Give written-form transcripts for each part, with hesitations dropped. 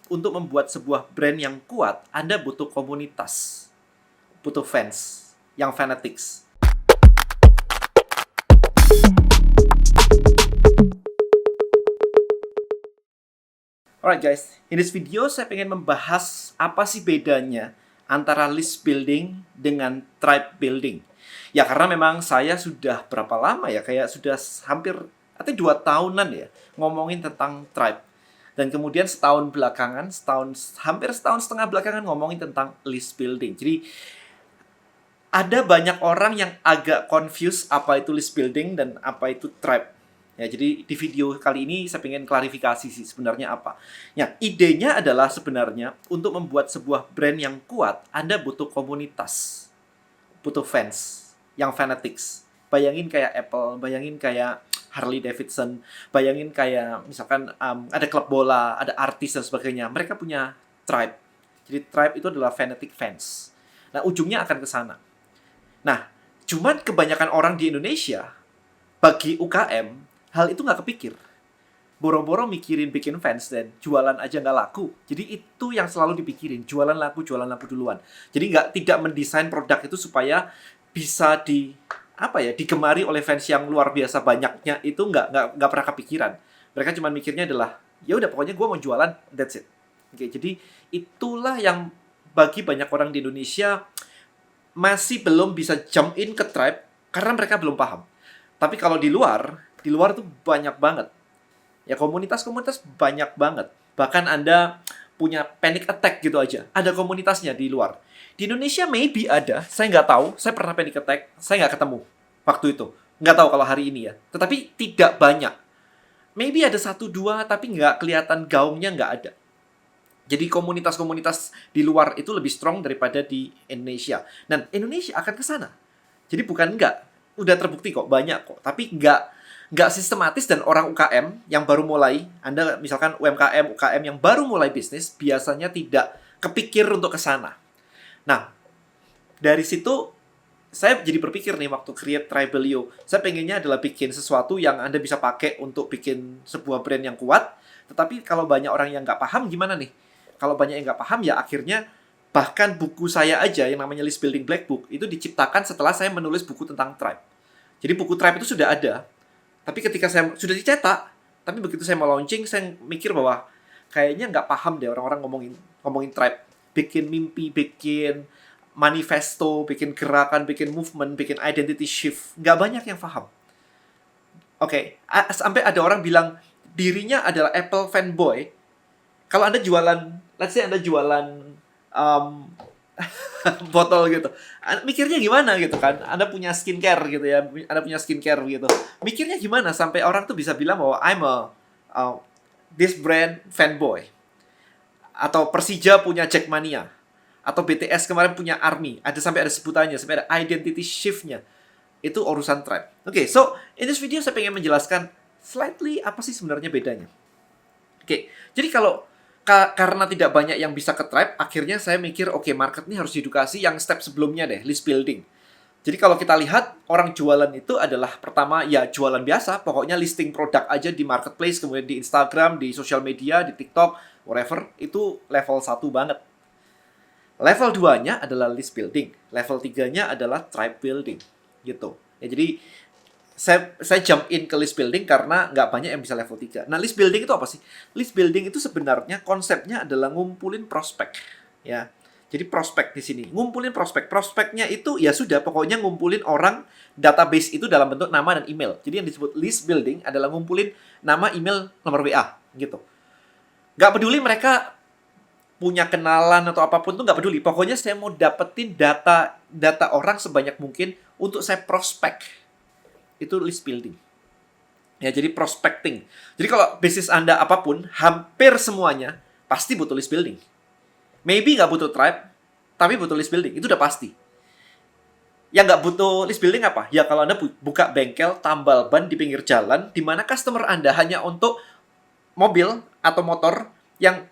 untuk membuat sebuah brand yang kuat, Anda butuh komunitas, butuh fans, yang fanatics. Alright guys, in this video saya pengen membahas apa sih bedanya antara list building dengan tribe building. Ya karena memang saya sudah berapa lama ya, kayak sudah hampir atau 2 tahunan ya ngomongin tentang tribe. Dan kemudian setahun belakangan, hampir setahun setengah belakangan ngomongin tentang list building. Jadi ada banyak orang yang agak confused apa itu list building dan apa itu tribe. Ya, jadi di video kali ini saya ingin klarifikasi sih sebenarnya apa. Ya, idenya adalah sebenarnya untuk membuat sebuah brand yang kuat, Anda butuh komunitas, butuh fans, yang fanatics. Bayangin kayak Apple, bayangin kayak Harley Davidson, bayangin kayak misalkan ada klub bola, ada artis dan sebagainya. Mereka punya tribe. Jadi tribe itu adalah fanatic fans. Nah, ujungnya akan ke sana. Nah, cuman kebanyakan orang di Indonesia, bagi UKM, hal itu nggak kepikir. Boro-boro mikirin bikin fans dan jualan aja nggak laku. Jadi itu yang selalu dipikirin, jualan laku duluan. Jadi tidak mendesain produk itu supaya bisa digemari oleh fans yang luar biasa banyaknya, itu nggak pernah kepikiran. Mereka cuma mikirnya adalah, ya udah pokoknya gue mau jualan, that's it. Oke, jadi itulah yang bagi banyak orang di Indonesia masih belum bisa jump in ke tribe karena mereka belum paham. Tapi kalau di luar tuh banyak banget. Ya komunitas-komunitas banyak banget. Bahkan Anda punya panic attack gitu aja. Ada komunitasnya di luar. Di Indonesia maybe ada, saya nggak tahu. Saya pernah panic attack, saya nggak ketemu waktu itu. Nggak tahu kalau hari ini ya. Tetapi tidak banyak. Maybe ada 1-2, tapi nggak kelihatan gaungnya nggak ada. Jadi komunitas-komunitas di luar itu lebih strong daripada di Indonesia. Dan Indonesia akan ke sana. Jadi bukan enggak, udah terbukti kok, banyak kok. Tapi enggak sistematis, dan orang UKM yang baru mulai, Anda misalkan UKM yang baru mulai bisnis, biasanya tidak kepikir untuk ke sana. Nah, dari situ saya jadi berpikir nih waktu create Tribelio. Saya pengennya adalah bikin sesuatu yang Anda bisa pakai untuk bikin sebuah brand yang kuat. Tetapi kalau banyak orang yang nggak paham, gimana nih? Kalau banyak yang nggak paham, ya akhirnya bahkan buku saya aja yang namanya List Building Black Book itu diciptakan setelah saya menulis buku tentang tribe. Jadi buku tribe itu sudah ada, tapi ketika saya sudah dicetak, tapi begitu saya mau launching, saya mikir bahwa kayaknya nggak paham deh orang-orang ngomongin tribe. Bikin mimpi, bikin manifesto, bikin gerakan, bikin movement, bikin identity shift. Nggak banyak yang paham. Oke, sampai ada orang bilang dirinya adalah Apple fanboy. Kalau Anda jualan, let's say Anda jualan botol gitu, mikirnya gimana gitu kan? Anda punya skincare gitu ya, Anda punya skincare gitu. Mikirnya gimana sampai orang tuh bisa bilang bahwa I'm a this brand fanboy. Atau Persija punya Jackmania. Atau BTS kemarin punya ARMY. Sampai ada sebutannya, sampai ada identity shift-nya. Itu urusan tribe. Oke, so in this video saya pengen menjelaskan slightly apa sih sebenarnya bedanya. Oke, jadi kalau karena tidak banyak yang bisa ke tribe, akhirnya saya mikir, oke, market ini harus diedukasi yang step sebelumnya deh, list building. Jadi kalau kita lihat, orang jualan itu adalah pertama, ya jualan biasa, pokoknya listing produk aja di marketplace, kemudian di Instagram, di social media, di TikTok, whatever, itu level 1 banget. Level 2-nya adalah list building. Level 3-nya adalah tribe building. Gitu. Ya, jadi saya jump in ke list building karena nggak banyak yang bisa level 3. Nah, list building itu apa sih? List building itu sebenarnya konsepnya adalah ngumpulin prospek. Ya. Jadi prospek di sini. Ngumpulin prospek. Prospeknya itu ya sudah, pokoknya ngumpulin orang, database itu dalam bentuk nama dan email. Jadi yang disebut list building adalah ngumpulin nama, email, nomor WA. Gitu. Nggak peduli mereka punya kenalan atau apapun tuh nggak peduli. Pokoknya saya mau dapetin data orang sebanyak mungkin untuk saya prospek. Itu list building. Ya, jadi prospecting. Jadi kalau bisnis Anda apapun, hampir semuanya pasti butuh list building. Maybe nggak butuh tribe, tapi butuh list building. Itu udah pasti. Yang nggak butuh list building apa? Ya kalau Anda buka bengkel, tambal ban di pinggir jalan, di mana customer Anda hanya untuk mobil atau motor yang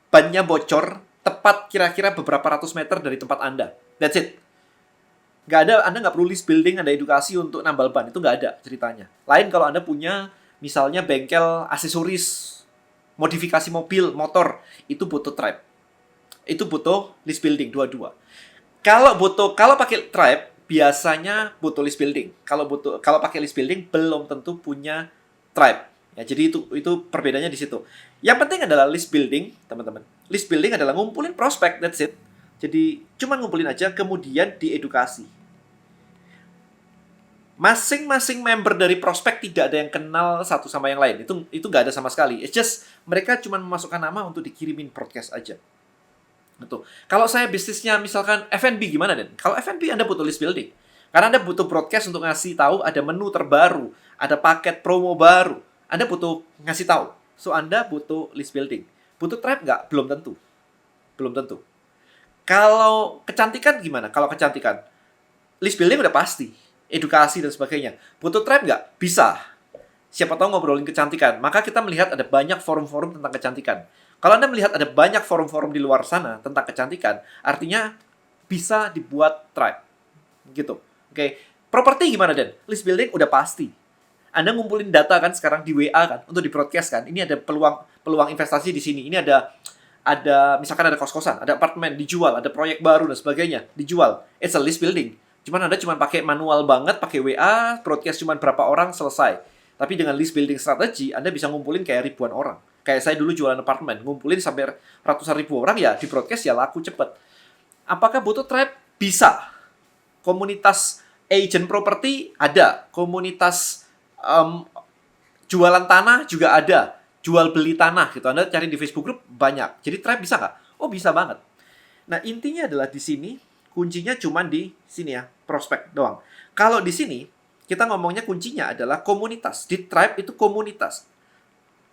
bannya bocor tepat kira-kira beberapa ratus meter dari tempat Anda. That's it. Anda nggak perlu list building, ada edukasi untuk nambal ban. Itu nggak ada ceritanya. Lain kalau Anda punya misalnya bengkel aksesoris. modifikasi mobil, motor, itu butuh tribe. Itu butuh list building dua-dua. Kalau pakai tribe biasanya butuh list building. Kalau pakai list building belum tentu punya tribe. Ya, jadi itu perbedaannya di situ. Yang penting adalah list building, teman-teman. List building adalah ngumpulin prospek, that's it. Jadi cuma ngumpulin aja, kemudian diedukasi. Masing-masing member dari prospek tidak ada yang kenal satu sama yang lain. Itu nggak ada sama sekali. It's just mereka cuma memasukkan nama untuk dikirimin broadcast aja. Gitu. Kalau saya bisnisnya misalkan F&B gimana, Den? Kalau F&B Anda butuh list building. Karena Anda butuh broadcast untuk ngasih tahu ada menu terbaru, ada paket promo baru. Anda butuh ngasih tahu. So Anda butuh list building. Butuh tribe nggak? Belum tentu. Belum tentu. Kalau kecantikan gimana? Kalau kecantikan, list building udah pasti. Edukasi dan sebagainya. Butuh tribe nggak? Bisa. Siapa tahu ngobrolin kecantikan. Maka kita melihat ada banyak forum-forum tentang kecantikan. Kalau Anda melihat ada banyak forum-forum di luar sana tentang kecantikan, artinya bisa dibuat tribe. Gitu. Oke. Properti gimana, Den? List building udah pasti. Anda ngumpulin data kan sekarang di WA kan untuk di-broadcast kan. Ini ada peluang investasi di sini. Ini ada misalkan ada kos-kosan, ada apartemen dijual, ada proyek baru dan sebagainya dijual. It's a list building. Cuman Anda cuma pakai manual banget, pakai WA, broadcast cuma berapa orang, selesai. Tapi dengan list building strategi, Anda bisa ngumpulin kayak ribuan orang. Kayak saya dulu jualan apartemen, ngumpulin sampai ratusan ribu orang, ya di broadcast ya laku cepet. Apakah butuh tribe? Bisa. Komunitas agent properti ada. Komunitas jualan tanah juga ada. Jual beli tanah gitu. Anda cari di Facebook group banyak. Jadi tribe bisa nggak? Oh, bisa banget. Nah, intinya adalah di sini, kuncinya cuma di sini ya, prospek doang. Kalau di sini, kita ngomongnya kuncinya adalah komunitas. Di tribe itu komunitas.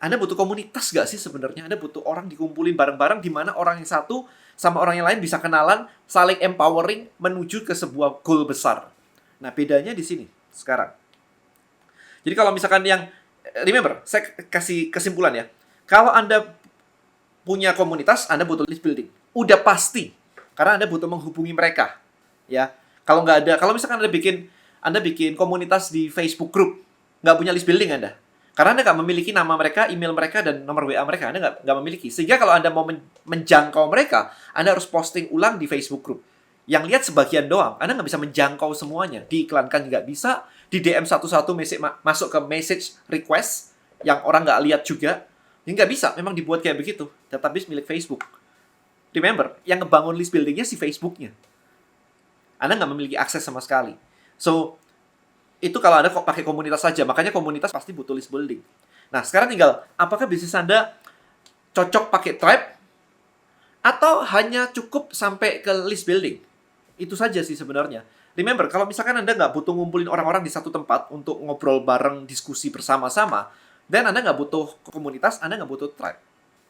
Anda butuh komunitas nggak sih sebenarnya? Anda butuh orang dikumpulin bareng-bareng di mana orang yang satu sama orang yang lain bisa kenalan, saling empowering menuju ke sebuah goal besar. Nah, bedanya di sini sekarang. Jadi kalau misalkan remember, saya kasih kesimpulan ya. Kalau Anda punya komunitas, Anda butuh list building. Udah pasti. Karena Anda butuh menghubungi mereka. Ya. Kalau nggak ada, kalau misalkan Anda bikin komunitas di Facebook group, nggak punya list building Anda. Karena Anda nggak memiliki nama mereka, email mereka, dan nomor WA mereka. Anda nggak memiliki. Sehingga kalau Anda mau menjangkau mereka, Anda harus posting ulang di Facebook group. Yang lihat sebagian doang. Anda nggak bisa menjangkau semuanya. Diiklankan nggak bisa. Di DM satu-satu masuk ke message request yang orang nggak lihat juga. Ini nggak bisa. Memang dibuat kayak begitu. Database milik Facebook. Remember, yang ngebangun list buildingnya si Facebooknya. Anda nggak memiliki akses sama sekali. So, itu kalau Anda kok pakai komunitas saja. Makanya komunitas pasti butuh list building. Nah, sekarang tinggal, apakah bisnis Anda cocok pakai tribe? Atau hanya cukup sampai ke list building? Itu saja sih sebenarnya. Remember, kalau misalkan Anda nggak butuh ngumpulin orang-orang di satu tempat untuk ngobrol bareng, diskusi bersama-sama, dan Anda nggak butuh komunitas, Anda nggak butuh tribe.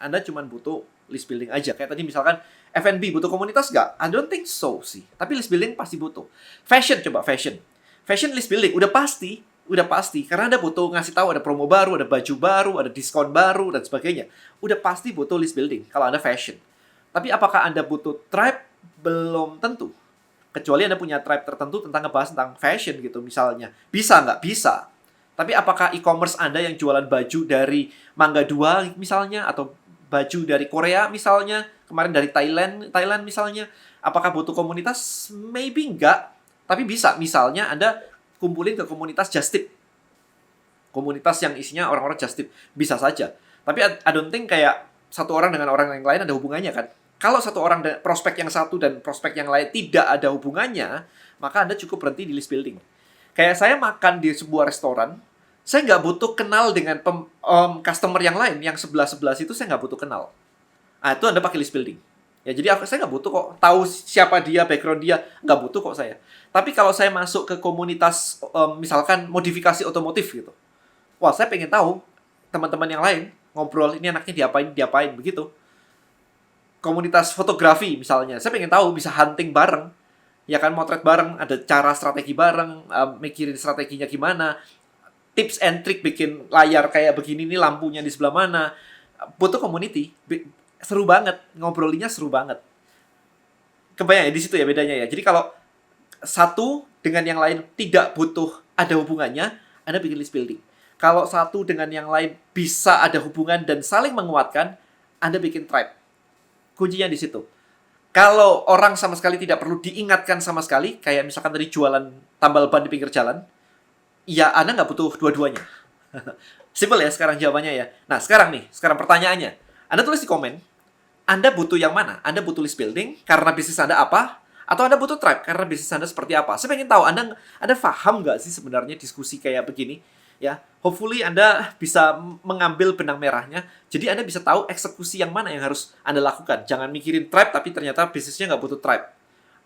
Anda cuma butuh list building aja. Kayak tadi misalkan F&B butuh komunitas nggak? I don't think so sih. Tapi list building pasti butuh. Fashion, coba fashion. Fashion list building, udah pasti. Udah pasti. Karena Anda butuh ngasih tahu ada promo baru, ada baju baru, ada diskon baru, dan sebagainya. Udah pasti butuh list building kalau Anda fashion. Tapi apakah Anda butuh tribe? Belum tentu. Kecuali Anda punya tribe tertentu tentang ngebahas tentang fashion gitu misalnya. Bisa nggak? Bisa. Tapi apakah e-commerce Anda yang jualan baju dari Mangga 2 misalnya, atau baju dari Korea misalnya, kemarin dari Thailand misalnya, apakah butuh komunitas? Maybe enggak. Tapi bisa. Misalnya Anda kumpulin ke komunitas Just Tip. Komunitas yang isinya orang-orang Just Tip. Bisa saja. Tapi I don't think kayak satu orang dengan orang yang lain ada hubungannya kan. Kalau satu orang prospek yang satu dan prospek yang lain tidak ada hubungannya, maka Anda cukup berhenti di list building. Kayak saya makan di sebuah restoran, saya nggak butuh kenal dengan customer yang lain, yang sebelah-sebelah situ saya nggak butuh kenal. Nah, itu Anda pakai list building. Ya, jadi saya nggak butuh kok tahu siapa dia, background dia, nggak butuh kok saya. Tapi kalau saya masuk ke komunitas, misalkan modifikasi otomotif gitu, wah saya pengen tahu teman-teman yang lain ngobrol, ini anaknya diapain begitu. Komunitas fotografi misalnya, saya pengen tahu bisa hunting bareng, ya kan, motret bareng, ada cara strategi bareng, mikirin strateginya gimana, tips and trick bikin layar kayak begini nih, lampunya di sebelah mana. Butuh community, seru banget, ngobrolinnya seru banget. Kebayang ya di situ ya bedanya ya. Jadi kalau satu dengan yang lain tidak butuh ada hubungannya, Anda bikin list building. Kalau satu dengan yang lain bisa ada hubungan dan saling menguatkan, Anda bikin tribe. Kuncinya di situ. Kalau orang sama sekali tidak perlu diingatkan sama sekali, kayak misalkan tadi jualan tambal ban di pinggir jalan, ya Anda nggak butuh dua-duanya. Simple ya sekarang jawabannya ya. Nah, sekarang pertanyaannya. Anda tulis di komen, Anda butuh yang mana? Anda butuh list building karena bisnis Anda apa? Atau Anda butuh tribe karena bisnis Anda seperti apa? Saya pengen tahu, Anda paham nggak sih sebenarnya diskusi kayak begini? Ya, hopefully Anda bisa mengambil benang merahnya. Jadi Anda bisa tahu eksekusi yang mana yang harus Anda lakukan. Jangan mikirin tribe tapi ternyata bisnisnya nggak butuh tribe.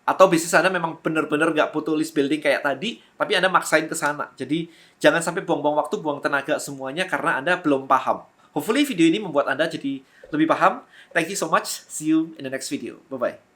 Atau bisnis Anda memang benar-benar nggak butuh list building kayak tadi, tapi Anda maksain ke sana. Jadi, jangan sampai buang-buang waktu, buang tenaga semuanya karena Anda belum paham. Hopefully video ini membuat Anda jadi lebih paham. Thank you so much. See you in the next video. Bye-bye.